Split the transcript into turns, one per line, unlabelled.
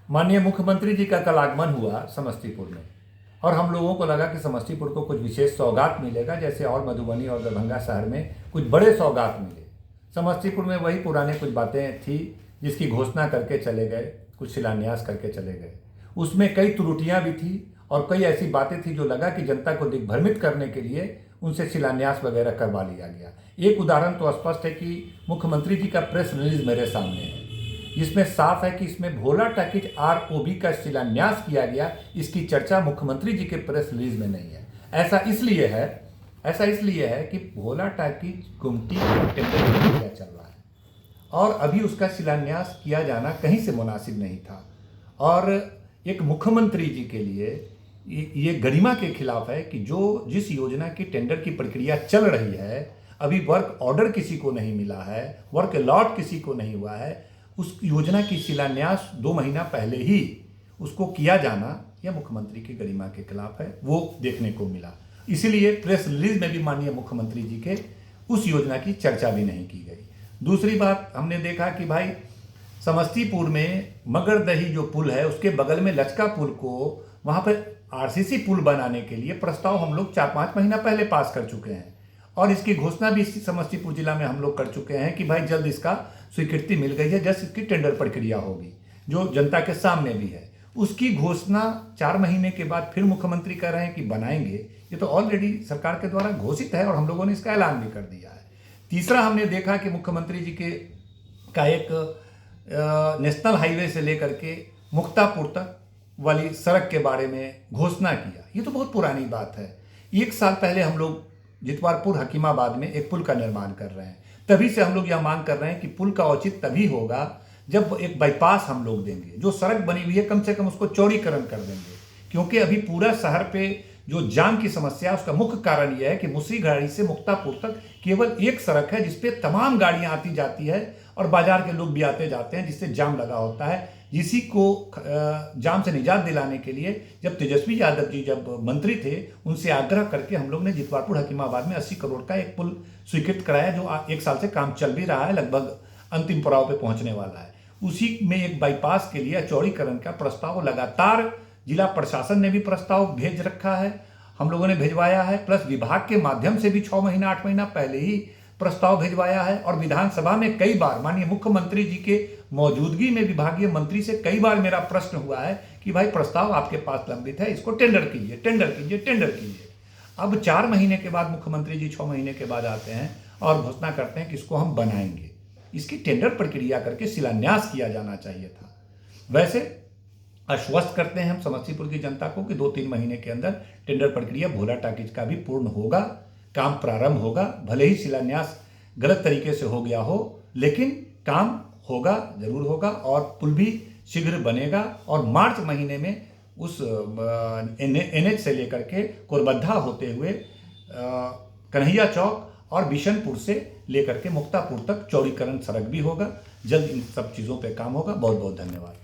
माननीय मुख्यमंत्री जी का कल आगमन हुआ समस्तीपुर में और हम लोगों को लगा कि समस्तीपुर को कुछ विशेष सौगात मिलेगा, जैसे और मधुबनी और दरभंगा शहर में कुछ बड़े सौगात मिले। समस्तीपुर में वही पुराने कुछ बातें थी जिसकी घोषणा करके चले गए, कुछ शिलान्यास करके चले गए। उसमें कई त्रुटियां भी थी और कई ऐसी बातें थी जो लगा कि जनता को दिग्भ्रमित करने के लिए उनसे शिलान्यास वगैरह करवा लिया गया। एक उदाहरण तो स्पष्ट है कि मुख्यमंत्री जी का प्रेस रिलीज मेरे सामने है, जिसमें साफ है कि इसमें भोला टाकिज ROB का शिलान्यास किया गया। इसकी चर्चा मुख्यमंत्री जी के प्रेस रिलीज में नहीं है। ऐसा इसलिए है कि भोला टाकिज गुमटी का टेंडर प्रक्रिया चल रहा है और अभी उसका शिलान्यास किया जाना कहीं से मुनासिब नहीं था। और एक मुख्यमंत्री जी के लिए ये गरिमा के खिलाफ है कि जिस योजना की टेंडर की प्रक्रिया चल रही है, अभी वर्क ऑर्डर किसी को नहीं मिला है, वर्क अलॉट किसी को नहीं हुआ है, उस योजना की शिलान्यास 2 महीना पहले ही उसको किया जाना यह मुख्यमंत्री की गरिमा के खिलाफ है, वो देखने को मिला। इसीलिए प्रेस रिलीज में भी माननीय मुख्यमंत्री जी के उस योजना की चर्चा भी नहीं की गई। दूसरी बात, हमने देखा कि भाई समस्तीपुर में मगरदही जो पुल है उसके बगल में लचका पुल को वहाँ पर RCC पुल बनाने के लिए प्रस्ताव हम लोग 4-5 महीना पहले पास कर चुके हैं और इसकी घोषणा भी समस्तीपुर जिला में हम लोग कर चुके हैं कि भाई जल्द इसका स्वीकृति मिल गई है, जल्द इसकी टेंडर प्रक्रिया होगी जो जनता के सामने भी है। उसकी घोषणा 4 महीने के बाद फिर मुख्यमंत्री कह रहे हैं कि बनाएंगे। ये तो ऑलरेडी सरकार के द्वारा घोषित है और हम लोगों ने इसका ऐलान भी कर दिया है। तीसरा, हमने देखा कि मुख्यमंत्री जी का एक नेशनल हाईवे से लेकर के मुक्तापुर तक वाली सड़क के बारे में घोषणा किया। ये तो बहुत पुरानी बात है। 1 साल पहले हम लोग जितवारपुर हकीमाबाद में एक पुल का निर्माण कर रहे हैं। तभी से हम लोग यह मांग कर रहे हैं कि पुल का औचित्य तभी होगा जब एक बाईपास हम लोग देंगे। जो सड़क बनी हुई है कम से कम उसको चौड़ीकरण कर देंगे, क्योंकि अभी पूरा शहर पे जो जाम की समस्या है उसका मुख्य कारण यह है कि मुसरीघरारी से मुक्तापुर तक केवल एक सड़क है जिसपे तमाम गाड़ियां आती जाती है और बाजार के लोग भी आते जाते हैं, जिससे जाम लगा होता है। इसी को जाम से निजात दिलाने के लिए जब तेजस्वी यादव जी जब मंत्री थे, उनसे आग्रह करके हम लोग ने जितवारपुर हकीमाबाद में 80 करोड़ का एक पुल स्वीकृत कराया, जो 1 साल से काम चल भी रहा है, लगभग अंतिम पड़ाव पे पहुंचने वाला है। उसी में एक बाईपास के लिए चौड़ीकरण का प्रस्ताव लगातार जिला प्रशासन ने भी प्रस्ताव भेज रखा है, हम लोगों ने भिजवाया है, प्लस विभाग के माध्यम से भी 6 महीना 8 महीना पहले ही प्रस्ताव भिजवाया है। और विधानसभा में कई बार माननीय मुख्यमंत्री जी के मौजूदगी में विभागीय मंत्री से कई बार मेरा प्रश्न हुआ है कि भाई प्रस्ताव आपके पास लंबित है, इसको टेंडर कीजिए, टेंडर कीजिए, टेंडर कीजिए। अब 4 महीने के बाद मुख्यमंत्री जी 6 महीने के बाद आते हैं और घोषणा करते हैं कि इसको हम बनाएंगे। इसकी टेंडर प्रक्रिया करके शिलान्यास किया जाना चाहिए था। वैसे आश्वस्त करते हैं हम समस्तीपुर की जनता को कि 2-3 महीने के अंदर टेंडर प्रक्रिया भोला टाकिज का भी पूर्ण होगा, काम प्रारंभ होगा। भले ही शिलान्यास गलत तरीके से हो गया हो, लेकिन काम होगा, जरूर होगा और पुल भी शीघ्र बनेगा। और मार्च महीने में उस NH से लेकर के कोरबद्धा होते हुए कन्हैया चौक और बिशनपुर से लेकर के मुक्तापुर तक चौड़ीकरण सड़क भी होगा। जल्द इन सब चीज़ों पे काम होगा। बहुत बहुत धन्यवाद।